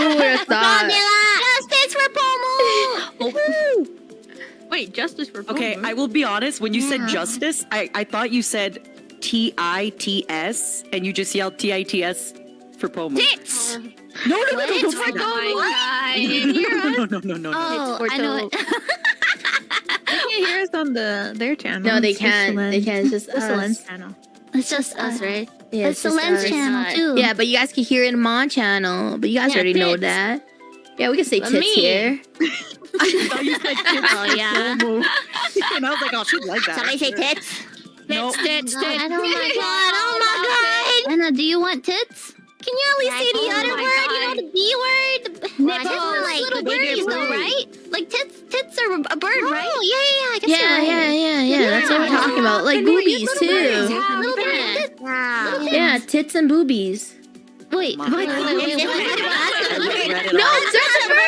would have thought? Justice for Pomu! Wait, justice for Pomu? Okay, I will be honest. When you said justice, I thought you said T-I-T-S, and you just yelled T-I-T-S for Pomu. Tits! No, Tits for no, Pomu! no. Oh, I know it. They can't hear us on their channel. No, they It's just can't. They Selen's- can't. It's just it's Selen's us. channel. It's just us, right? Yeah, It's just Selen's us. channel, too. Yeah, but you guys can hear it in my channel. But you guys Yeah, already know tits. that. Yeah, we can say But tits me. here. I thought you said tits Oh, yeah. for Pomu. And I was like, oh, she'd like that. Somebody say tits? No. Tits. Oh my god, oh my god! Anna, do you want tits? Can you at least say the other word? You know, the B word? Nipples. Tits are like little birdies though, right? Like tits are a bird, right? Oh, yeah, I guess you're right. Yeah. That's what we're talking about. Like boobies too. Little birds. Yeah, tits and boobies. Wait. No, it's just a bird.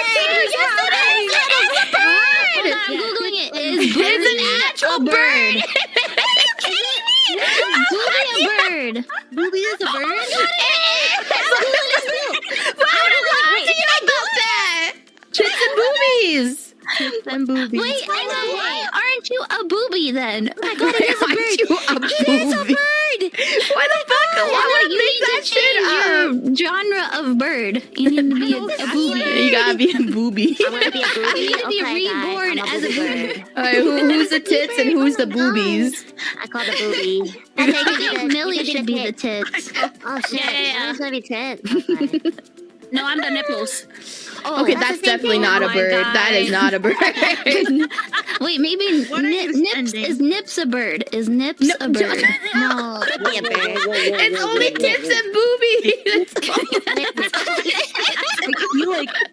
I'm googling it. Is It's an actual bird. Booby a bird? Booby is a bird? Why would I lie to you about that? Tits and boobies. And boobies. Wait, Anna, why aren't you a booby then? Oh my god, it is a Aren't bird. you a It is a booby? bird. Why the fuck? Why Anna, would I you make need that to shit change up? your genre of bird. You need to be a booby. You gotta be a booby. I'm gonna be a booby. You need to be reborn as a bird. Alright, who's the tits and who's the boobies? I call the booby. I think Millie should be the tits. Oh shit! Yeah. It's gonna be tits. Okay. No, I'm the nipples. Oh, Okay, that's definitely not a Oh my bird. God. That is not a bird. Wait, maybe What are you Nips sending? is Nips a bird? Is Nips a bird? No, be a bird. It's only tits and boobies. You like